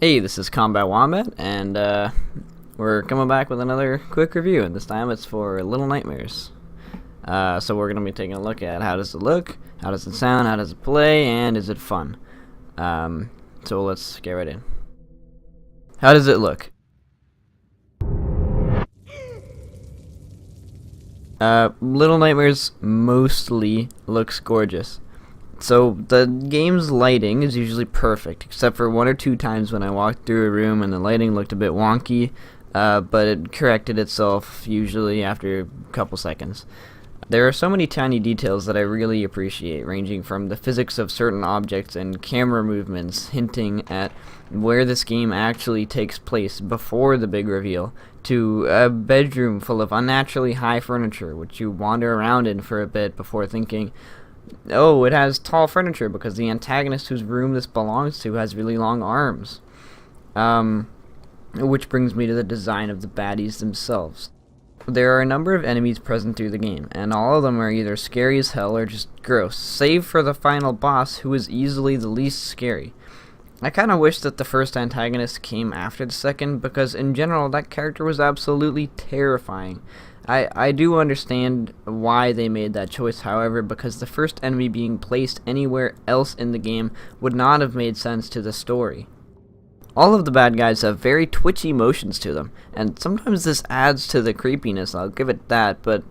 Hey, this is Combat Wombat, and we're coming back with another quick review, and this time it's for Little Nightmares. So we're going to be taking a look at how does it look, how does it sound, how does it play, and is it fun. So let's get right in. How does it look? Little Nightmares mostly looks gorgeous. So the game's lighting is usually perfect, except for one or two times when I walked through a room and the lighting looked a bit wonky, but it corrected itself usually after a couple seconds. There are so many tiny details that I really appreciate, ranging from the physics of certain objects and camera movements hinting at where this game actually takes place before the big reveal, to a bedroom full of unnaturally high furniture which you wander around in for a bit before thinking, oh, it has tall furniture because the antagonist whose room this belongs to has really long arms. Which brings me to the design of the baddies themselves. There are a number of enemies present through the game, and all of them are either scary as hell or just gross, save for the final boss, who is easily the least scary. I kinda wish that the first antagonist came after the second, because in general that character was absolutely terrifying. I do understand why they made that choice, however, because the first enemy being placed anywhere else in the game would not have made sense to the story. All of the bad guys have very twitchy motions to them, and sometimes this adds to the creepiness, I'll give it that, but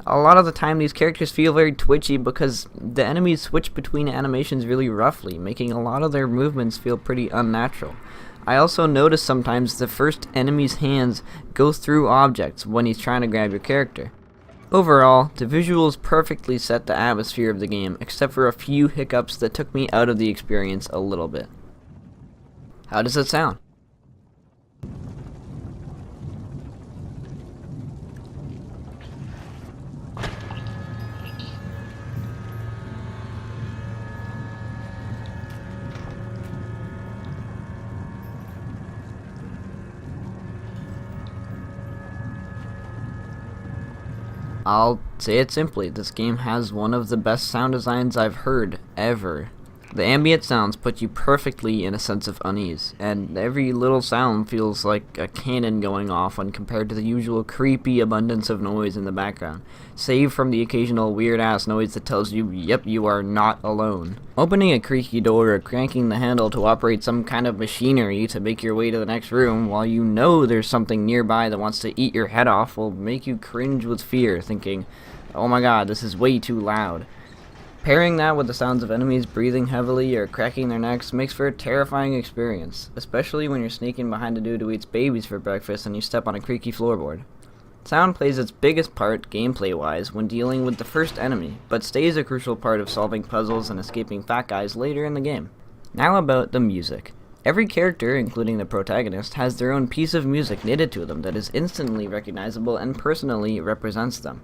a lot of the time these characters feel very twitchy because the enemies switch between animations really roughly, making a lot of their movements feel pretty unnatural. I also notice sometimes the first enemy's hands go through objects when he's trying to grab your character. Overall, the visuals perfectly set the atmosphere of the game, except for a few hiccups that took me out of the experience a little bit. How does it sound? I'll say it simply, this game has one of the best sound designs I've heard, ever. The ambient sounds put you perfectly in a sense of unease, and every little sound feels like a cannon going off when compared to the usual creepy abundance of noise in the background, save from the occasional weird-ass noise that tells you, yep, you are not alone. Opening a creaky door or cranking the handle to operate some kind of machinery to make your way to the next room while you know there's something nearby that wants to eat your head off will make you cringe with fear, thinking, oh my god, this is way too loud. Pairing that with the sounds of enemies breathing heavily or cracking their necks makes for a terrifying experience, especially when you're sneaking behind a dude who eats babies for breakfast and you step on a creaky floorboard. Sound plays its biggest part, gameplay-wise, when dealing with the first enemy, but stays a crucial part of solving puzzles and escaping fat guys later in the game. Now about the music. Every character, including the protagonist, has their own piece of music knitted to them that is instantly recognizable and personally represents them.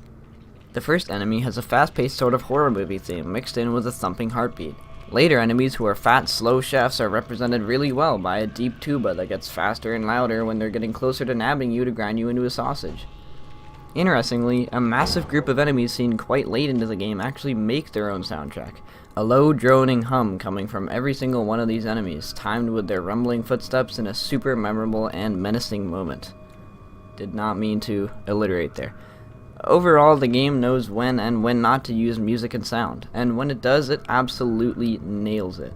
The first enemy has a fast-paced sort of horror movie theme mixed in with a thumping heartbeat. Later enemies who are fat, slow chefs are represented really well by a deep tuba that gets faster and louder when they're getting closer to nabbing you to grind you into a sausage. Interestingly, a massive group of enemies seen quite late into the game actually make their own soundtrack. A low droning hum coming from every single one of these enemies, timed with their rumbling footsteps in a super memorable and menacing moment. Did not mean to alliterate there. Overall, the game knows when and when not to use music and sound, and when it does, it absolutely nails it.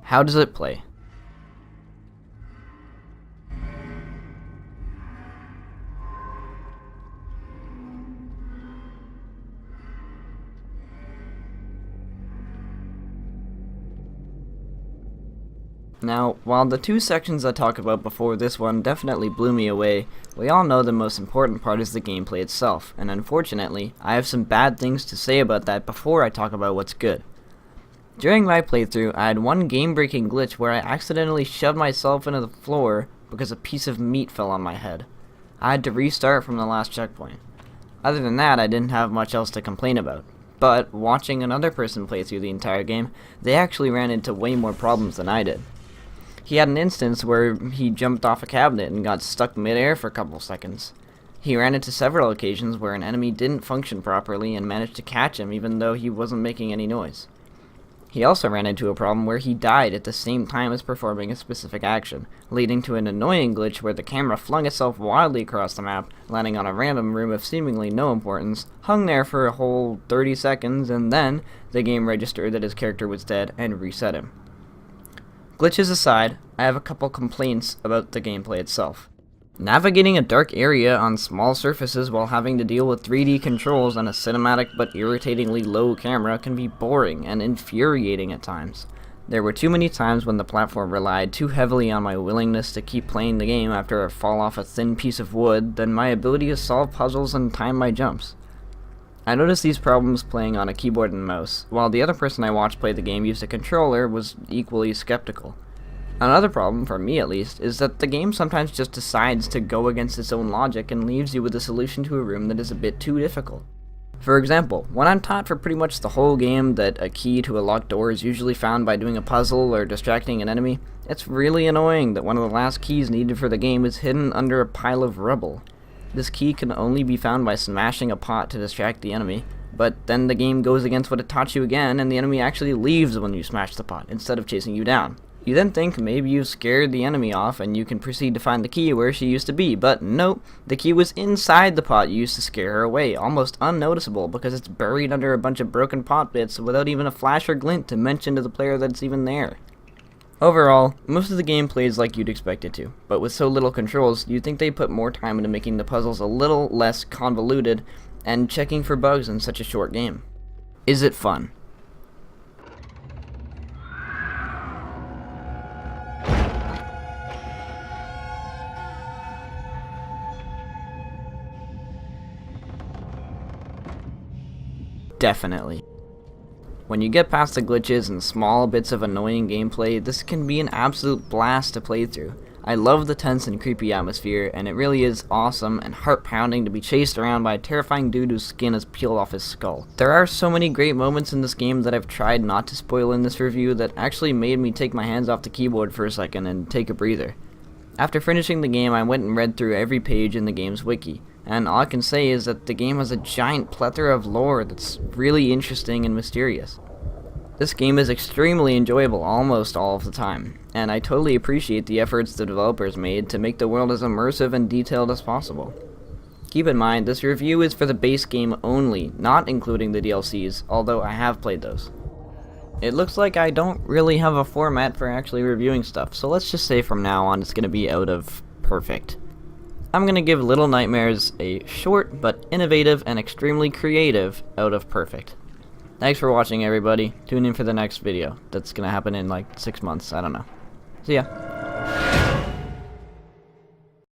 How does it play? Now, while the two sections I talked about before this one definitely blew me away, we all know the most important part is the gameplay itself, and unfortunately, I have some bad things to say about that before I talk about what's good. During my playthrough, I had one game-breaking glitch where I accidentally shoved myself into the floor because a piece of meat fell on my head. I had to restart from the last checkpoint. Other than that, I didn't have much else to complain about. But, watching another person play through the entire game, they actually ran into way more problems than I did. He had an instance where he jumped off a cabinet and got stuck mid-air for a couple seconds. He ran into several occasions where an enemy didn't function properly and managed to catch him even though he wasn't making any noise. He also ran into a problem where he died at the same time as performing a specific action, leading to an annoying glitch where the camera flung itself wildly across the map, landing on a random room of seemingly no importance, hung there for a whole 30 seconds, and then the game registered that his character was dead and reset him. Glitches aside, I have a couple complaints about the gameplay itself. Navigating a dark area on small surfaces while having to deal with 3D controls on a cinematic but irritatingly low camera can be boring and infuriating at times. There were too many times when the platform relied too heavily on my willingness to keep playing the game after I fall off a thin piece of wood than my ability to solve puzzles and time my jumps. I noticed these problems playing on a keyboard and mouse, while the other person I watched play the game used a controller was equally skeptical. Another problem, for me at least, is that the game sometimes just decides to go against its own logic and leaves you with a solution to a room that is a bit too difficult. For example, when I'm taught for pretty much the whole game that a key to a locked door is usually found by doing a puzzle or distracting an enemy, it's really annoying that one of the last keys needed for the game is hidden under a pile of rubble. This key can only be found by smashing a pot to distract the enemy, but then the game goes against what it taught you again and the enemy actually leaves when you smash the pot, instead of chasing you down. You then think maybe you've scared the enemy off and you can proceed to find the key where she used to be, but nope, the key was inside the pot you used to scare her away, almost unnoticeable because it's buried under a bunch of broken pot bits without even a flash or glint to mention to the player that it's even there. Overall, most of the game plays like you'd expect it to, but with so little controls, you'd think they put more time into making the puzzles a little less convoluted and checking for bugs in such a short game. Is it fun? Definitely. When you get past the glitches and small bits of annoying gameplay, this can be an absolute blast to play through. I love the tense and creepy atmosphere, and it really is awesome and heart-pounding to be chased around by a terrifying dude whose skin is peeled off his skull. There are so many great moments in this game that I've tried not to spoil in this review that actually made me take my hands off the keyboard for a second and take a breather. After finishing the game, I went and read through every page in the game's wiki, and all I can say is that the game has a giant plethora of lore that's really interesting and mysterious. This game is extremely enjoyable almost all of the time, and I totally appreciate the efforts the developers made to make the world as immersive and detailed as possible. Keep in mind, this review is for the base game only, not including the DLCs, although I have played those. It looks like I don't really have a format for actually reviewing stuff, so let's just say from now on it's going to be out of perfect. I'm going to give Little Nightmares a short but innovative and extremely creative out of perfect. Thanks for watching, everybody. Tune in for the next video. That's going to happen in like 6 months. I don't know. See ya.